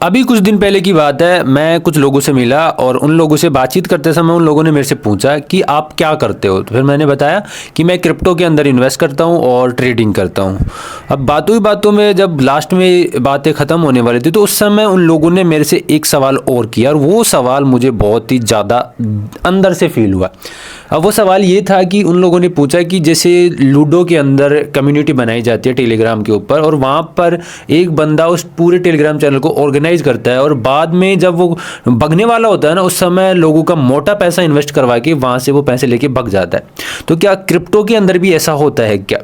अभी कुछ दिन पहले की बात है, मैं कुछ लोगों से मिला और उन लोगों से बातचीत करते समय उन लोगों ने मेरे से पूछा कि आप क्या करते हो। तो फिर मैंने बताया कि मैं क्रिप्टो के अंदर इन्वेस्ट करता हूँ और ट्रेडिंग करता हूँ। अब बातों ही बातों में जब लास्ट में बातें ख़त्म होने वाली थी तो उस समय उन लोगों ने मेरे से एक सवाल और किया और वो सवाल मुझे बहुत ही ज़्यादा अंदर से फील हुआ। अब वो सवाल ये था कि उन लोगों ने पूछा कि जैसे लूडो के अंदर कम्युनिटी बनाई जाती है टेलीग्राम के ऊपर, और वहाँ पर एक बंदा उस पूरे टेलीग्राम चैनल को ऑर्गेनाइज करता है और बाद में जब वो भगने वाला होता है ना, उस समय लोगों का मोटा पैसा इन्वेस्ट करवा के वहाँ से वो पैसे लेके भग जाता है। तो क्या क्रिप्टो के अंदर भी ऐसा होता है क्या?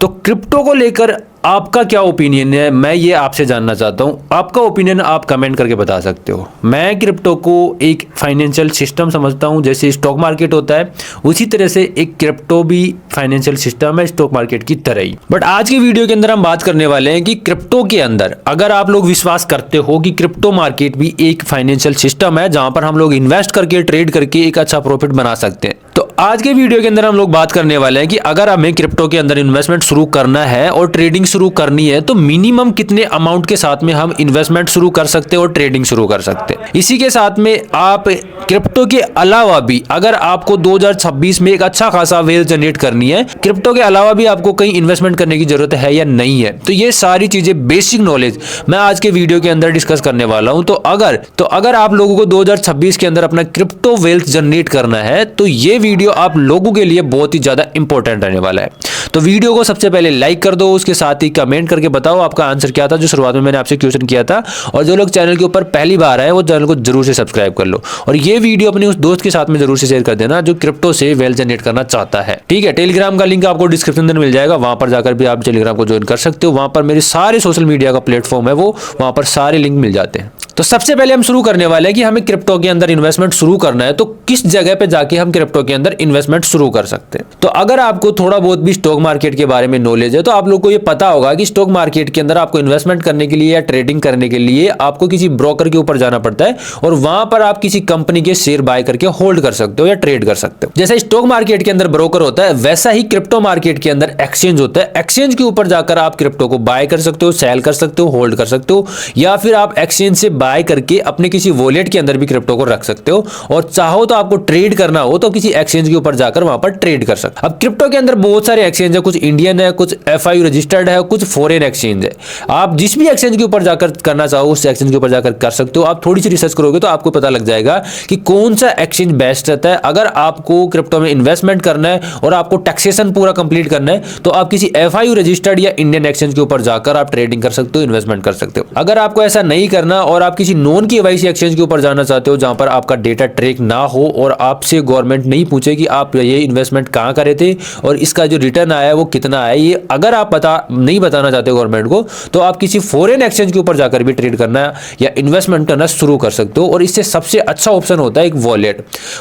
तो क्रिप्टो को लेकर आपका क्या ओपिनियन है, मैं ये आपसे जानना चाहता हूँ। आपका ओपिनियन आप कमेंट करके बता सकते हो। मैं क्रिप्टो को एक फाइनेंशियल सिस्टम समझता हूँ, जैसे स्टॉक मार्केट होता है उसी तरह से एक क्रिप्टो भी फाइनेंशियल सिस्टम है स्टॉक मार्केट की तरह ही। बट आज की वीडियो के अंदर हम बात करने वाले हैं कि क्रिप्टो के अंदर अगर आप लोग विश्वास करते हो कि क्रिप्टो मार्केट भी एक फाइनेंशियल सिस्टम है जहां पर हम लोग इन्वेस्ट करके ट्रेड करके एक अच्छा प्रॉफिट बना सकते हैं, तो आज के वीडियो के अंदर हम लोग बात करने वाले हैं कि अगर हमें क्रिप्टो के अंदर इन्वेस्टमेंट शुरू करना है और ट्रेडिंग शुरू करनी है तो मिनिमम कितने अमाउंट के साथ में हम इन्वेस्टमेंट शुरू कर सकते हैं और ट्रेडिंग शुरू कर सकते हैं। इसी के साथ में आप क्रिप्टो के अलावा भी अगर आपको 2026 में एक अच्छा खासा वेल्थ जनरेट करनी है, क्रिप्टो के अलावा भी आपको कहीं इन्वेस्टमेंट करने की जरूरत है या नहीं है, तो ये सारी चीजें बेसिक नॉलेज मैं आज के वीडियो के अंदर डिस्कस करने वाला हूं। तो अगर आप लोगों को 2026 के अंदर अपना क्रिप्टो वेल्थ जनरेट करना है तो ये वीडियो आप लोगों के लिए बहुत ही ज्यादा इंपॉर्टेंट रहने वाला है। तो वीडियो को सबसे पहले लाइक कर दो, उसके साथ ही कमेंट करके बताओ आपका आंसर क्या था जो शुरुआत में मैंने आपसे क्वेश्चन किया था, और जो लोग चैनल के ऊपर पहली बार आए वो चैनल को जरूर से सब्सक्राइब कर लो और ये वीडियो अपने उस दोस्त के साथ में जरूर से शेयर कर देना जो क्रिप्टो से वेल्थ जनरेट करना चाहता है। ठीक है, टेलीग्राम का लिंक आपको डिस्क्रिप्शन में मिल जाएगा, वहां पर जाकर भी आप टेलीग्राम को ज्वाइन कर सकते हो। वहां पर मेरे सारे सोशल मीडिया का प्लेटफॉर्म है, वो वहां पर सारे लिंक मिल जाते हैं। तो सबसे पहले हम शुरू करने वाले हैं कि हमें क्रिप्टो के अंदर इन्वेस्टमेंट शुरू करना है तो किस जगह पे जाके हम क्रिप्टो के अंदर इन्वेस्टमेंट शुरू कर सकते हैं। तो अगर आपको थोड़ा बहुत भी स्टॉक मार्केट के बारे में नॉलेज है तो आप लोग को ये पता होगा कि स्टॉक मार्केट के अंदर आपको इन्वेस्टमेंट करने के लिए या ट्रेडिंग करने के लिए आपको किसी ब्रोकर के ऊपर जाना पड़ता है और वहां पर आप किसी कंपनी के शेयर बाय करके होल्ड कर सकते हो या ट्रेड कर सकते हो। जैसे स्टॉक मार्केट के अंदर ब्रोकर होता है वैसा ही क्रिप्टो मार्केट के अंदर एक्सचेंज होता है। एक्सचेंज के ऊपर जाकर आप क्रिप्टो को बाय कर सकते हो, सेल कर सकते हो, होल्ड कर सकते हो, या फिर आप एक्सचेंज से बाय करके अपने किसी वॉलेट के अंदर भी क्रिप्टो को रख सकते हो, और चाहो तो आपको ट्रेड करना हो तो किसी एक्सचेंज के ऊपर जाकर वहां पर ट्रेड कर सकते हो। अब क्रिप्टो के अंदर बहुत सारे एक्सचेंज है, कुछ इंडियन है, कुछ FIU रजिस्टर्ड है, कुछ फॉरेन एक्सचेंज है। आप जिस भी एक्सचेंज के ऊपर जाकर करना चाहो उस एक्सचेंज के ऊपर जाकर कर सकते हो। आप थोड़ी सी रिसर्च करोगे तो आपको पता लग जाएगा कि कौन सा एक्सचेंज बेस्ट रहता है। अगर आपको क्रिप्टो में इन्वेस्टमेंट करना है और आपको टैक्सेशन पूरा कंप्लीट करना है तो आप किसी FIU रजिस्टर्ड या इंडियन एक्सचेंज के ऊपर जाकर आप ट्रेडिंग कर सकते हो, इन्वेस्टमेंट कर सकते हो। अगर आपको ऐसा नहीं करना और आप किसी नॉन KYC एक्सचेंज के ऊपर जाना चाहते हो जहां पर आपका डेटा ट्रैक ना हो और आपसे गवर्नमेंट नहीं पूछे कि आप ये इन्वेस्टमेंट कहां करे थे और इसका जो रिटर्न आया है वो कितना आया, ये अगर आप नहीं बताना चाहते गवर्नमेंट को तो आप किसी फॉरेन एक्सचेंज के ऊपर जाकर भी ट्रेड करना या इन्वेस्टमेंट करना शुरू कर सकते हो। और इससे सबसे अच्छा ऑप्शन होता है एक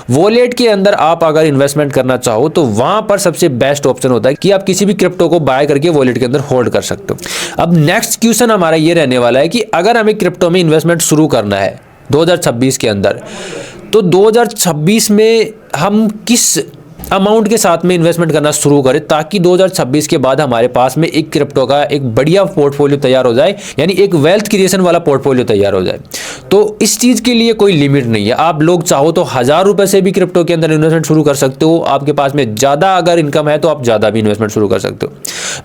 वॉलेट के अंदर आप अगर इन्वेस्टमेंट करना चाहो तो वहां पर सबसे बेस्ट ऑप्शन होता है कि आप किसी भी क्रिप्टो को बाय करके वॉलेट के अंदर होल्ड कर सकते हो। अब नेक्स्ट क्वेश्चन हमारा ये रहने वाला है कि अगर हमें क्रिप्टो में इन्वेस्टमेंट शुरू करना है 2026 के अंदर, तो 2026 में हम किस अमाउंट के साथ में इन्वेस्टमेंट करना शुरू करें ताकि 2026 के बाद हमारे पास में एक क्रिप्टो का एक बढ़िया पोर्टफोलियो तैयार हो जाए, यानी एक वेल्थ क्रिएशन वाला पोर्टफोलियो तैयार हो जाए। तो इस चीज के लिए कोई लिमिट नहीं है। आप लोग चाहो तो 1000 रुपए से भी क्रिप्टो के अंदर इन्वेस्टमेंट शुरू कर सकते हो। आपके पास में ज्यादा अगर इनकम है तो आप ज्यादा भी इन्वेस्टमेंट शुरू कर सकते हो।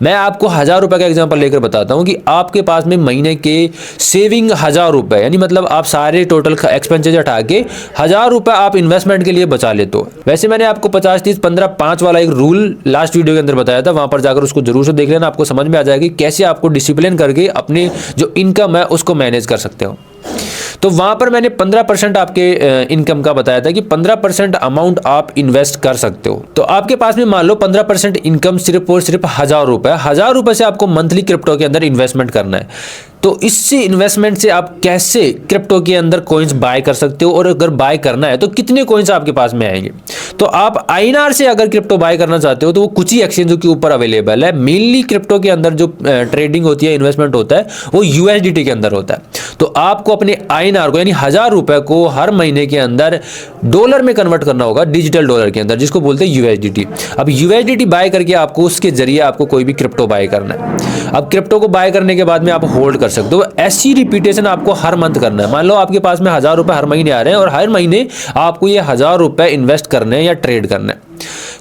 मैं आपको 1000 रुपए का एग्जांपल लेकर बताता हूं कि आपके पास में महीने के सेविंग 1000 रुपए, यानी मतलब आप सारे टोटल एक्सपेंसेस हटा के 1000 रुपए आप इन्वेस्टमेंट के लिए बचा लेते हो। वैसे मैंने आपको 50-30-15-5 वाला एक रूल लास्ट वीडियो के अंदर बताया था, वहां पर जाकर उसको जरूर से देख लेना, आपको समझ में आ जाएगा कि कैसे आपको डिसिप्लिन करके अपनी जो इनकम है उसको मैनेज कर सकते हो। तो वहां पर मैंने 15% आपके इनकम का बताया था कि 15% अमाउंट आप इन्वेस्ट कर सकते हो। तो आपके पास में मान लो 15% इनकम सिर्फ और सिर्फ 1000 रुपए से आपको मंथली क्रिप्टो के अंदर इन्वेस्टमेंट करना है। तो इससे इन्वेस्टमेंट से आप कैसे क्रिप्टो के अंदर कॉइन्स बाय कर सकते हो, और अगर बाय करना है तो कितने कॉइन्स आपके पास में आएंगे। तो आप INR से अगर क्रिप्टो बाय करना चाहते हो तो वो कुछ ही एक्सचेंजों के ऊपर अवेलेबल है। मेनली क्रिप्टो के अंदर जो ट्रेडिंग होती है, इन्वेस्टमेंट होता है, वो USDT के अंदर होता है। तो आपको अपने INR को यानी 1000 रुपए को हर महीने के अंदर डॉलर में कन्वर्ट करना होगा, डिजिटल डॉलर के अंदर, जिसको बोलते हैं USDT। अब USDT बाय करके आपको उसके जरिए आपको कोई भी क्रिप्टो बाय करना है। अब क्रिप्टो को बाय करने के बाद में आप होल्ड कर कर सकते हो। ऐसी रिपीटेशन आपको हर मंथ करना है। मान लो आपके पास में 1000 रुपये हर महीने आ रहे हैं और हर महीने आपको ये 1000 रुपये इन्वेस्ट करने हैं या ट्रेड करना है,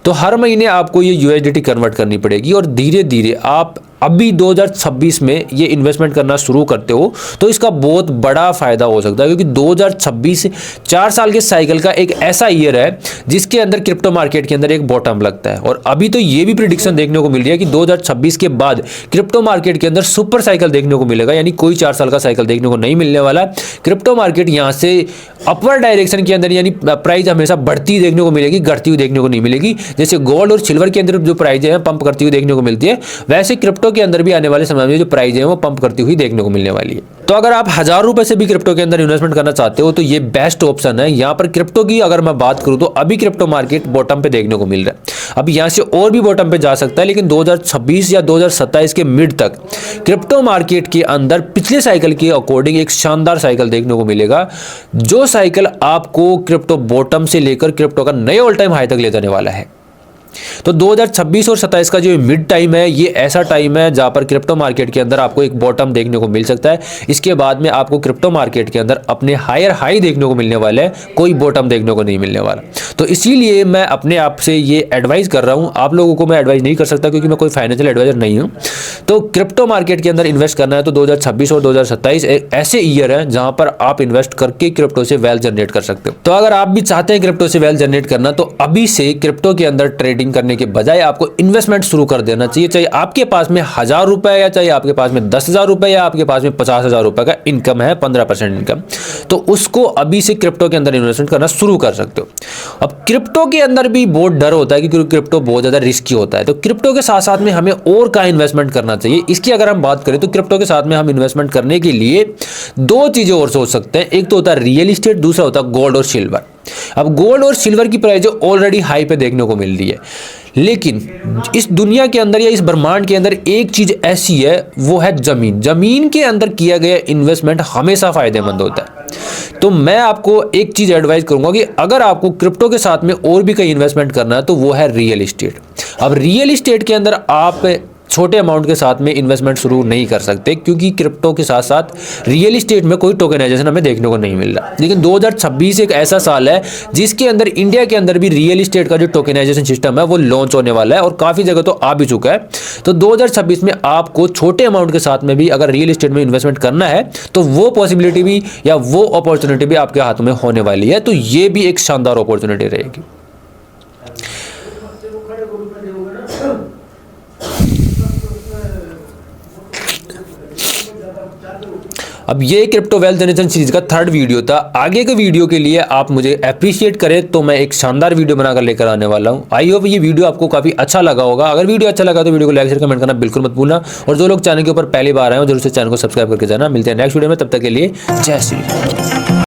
तो हर महीने आपको ये USDT कन्वर्ट करनी पड़ेगी और धीरे धीरे आप अभी 2026 में ये इन्वेस्टमेंट करना शुरू करते हो तो इसका बहुत बड़ा फायदा हो सकता है, क्योंकि 2026 4 साल के साइकिल का एक ऐसा ईयर है जिसके अंदर क्रिप्टो मार्केट के अंदर एक बॉटम लगता है। और अभी तो ये भी प्रिडिक्शन देखने को मिल रही है कि 2026 के बाद क्रिप्टो मार्केट के अंदर सुपर साइकिल देखने को मिलेगा, यानी कोई 4 साल का साइकिल देखने को नहीं मिलने वाला। क्रिप्टो मार्केट यहाँ से अपवर्ड डायरेक्शन के अंदर, यानी प्राइस हमेशा बढ़ती देखने को मिलेगी, घटती हुई देखने को नहीं मिलेगी। जैसे गोल्ड और सिल्वर के अंदर जो प्राइस है पंप करती हुई देखने को मिलती है, वैसे क्रिप्टो के अंदर भी आने वाले समय में जो प्राइस है वो पंप करती हुई देखने को मिलने वाली है। तो अगर आप 1000 रुपए से भी क्रिप्टो के अंदर इन्वेस्टमेंट करना चाहते हो तो ये बेस्ट ऑप्शन है। यहाँ पर क्रिप्टो की अगर मैं बात करूं तो अभी क्रिप्टो मार्केट बॉटम पे देखने को मिल रहा है। अब यहाँ से और भी बॉटम पे जा सकता है, लेकिन 2026 या 2027 के मिड तक क्रिप्टो मार्केट के अंदर पिछले साइकिल के अकॉर्डिंग एक शानदार साइकिल देखने को मिलेगा, जो साइकिल आपको क्रिप्टो बॉटम से लेकर क्रिप्टो का नए ऑल टाइम हाई तक ले जाने वाला है। तो 2026 और 27 का जो मिड टाइम है, ये ऐसा टाइम है जहां पर क्रिप्टो मार्केट के अंदर आपको एक बॉटम देखने को मिल सकता है। इसके बाद में आपको क्रिप्टो मार्केट के अंदर अपने हायर हाई देखने को मिलने वाले हैं, कोई बॉटम देखने को नहीं मिलने वाला। तो इसीलिए मैं अपने आप से ये एडवाइस कर रहा हूं। आप लोगों को मैं एडवाइस नहीं कर सकता क्योंकि मैं कोई फाइनेंशियल एडवाइजर नहीं हूं। तो क्रिप्टो मार्केट के अंदर इन्वेस्ट करना है तो 2026 और 2027 एक ऐसे ईयर है जहां पर आप इन्वेस्ट करके क्रिप्टो से वेल्थ जनरेट कर सकते हो। तो अगर आप भी चाहते हैं क्रिप्टो से वेल्थ जनरेट करना, तो अभी से क्रिप्टो के अंदर ट्रेडिंग करने के बजाय आपको इन्वेस्टमेंट शुरू कर देना चाहिए। चाहे आपके पास में 1000 रुपए या चाहे आपके पास में 10,000 रुपए या आपके पास में 50,000 रुपए का इनकम है, 15% इनकम, तो उसको अभी से क्रिप्टो के अंदर इन्वेस्टमेंट करना शुरू कर सकते हो। अब क्रिप्टो के अंदर भी बहुत डर होता है क्योंकि क्रिप्टो बहुत ज्यादा रिस्की होता है। तो क्रिप्टो के साथ साथ में हमें और कहाँ इन्वेस्टमेंट करना चाहिए, इसकी अगर हम बात करें तो क्रिप्टो के साथ में हम इन्वेस्टमेंट करने के लिए 2 चीजें और सोच सकते हैं। एक तो होता है रियल एस्टेट, दूसरा होता है गोल्ड और सिल्वर। अब गोल्ड और सिल्वर की प्राइस ऑलरेडी हाई पे देखने को मिल रही है, लेकिन इस दुनिया के अंदर या इस ब्रह्मांड के अंदर एक चीज ऐसी है, वो है जमीन। जमीन के अंदर किया गया इन्वेस्टमेंट हमेशा फायदेमंद होता है। तो मैं आपको एक चीज एडवाइस करूंगा कि अगर आपको क्रिप्टो के साथ में और भी कहीं इन्वेस्टमेंट करना है तो वो है रियल एस्टेट। अब रियल एस्टेट के अंदर आप छोटे अमाउंट के साथ में इन्वेस्टमेंट शुरू नहीं कर सकते, क्योंकि क्रिप्टो के साथ साथ रियल एस्टेट में कोई टोकनाइजेशन हमें देखने को नहीं मिल रहा। लेकिन 2026 एक ऐसा साल है जिसके अंदर इंडिया के अंदर भी रियल एस्टेट का जो टोकनाइजेशन सिस्टम है वो लॉन्च होने वाला है और काफ़ी जगह तो आ भी चुका है। तो 2026 में आपको छोटे अमाउंट के साथ में भी अगर रियल एस्टेट में इन्वेस्टमेंट करना है तो वो पॉसिबिलिटी भी या वो अपॉर्चुनिटी भी आपके हाथों में होने वाली है। तो ये भी एक शानदार अपॉर्चुनिटी रहेगी। अब ये क्रिप्टो वेल्थ जनरेशन सीरीज का 3rd वीडियो था। आगे के वीडियो के लिए आप मुझे अप्रिशिएट करें तो मैं एक शानदार वीडियो बनाकर लेकर आने वाला हूं। आई होप ये वीडियो आपको काफी अच्छा लगा होगा। अगर वीडियो अच्छा लगा तो वीडियो को लाइक शेयर कमेंट करना बिल्कुल मत भूलना, और जो लोग चैनल के ऊपर पहली बार आए हो जरूर से चैनल को सब्सक्राइब करके जाना। मिलते हैं नेक्स्ट वीडियो में, तब तक के लिए जय श्री राम।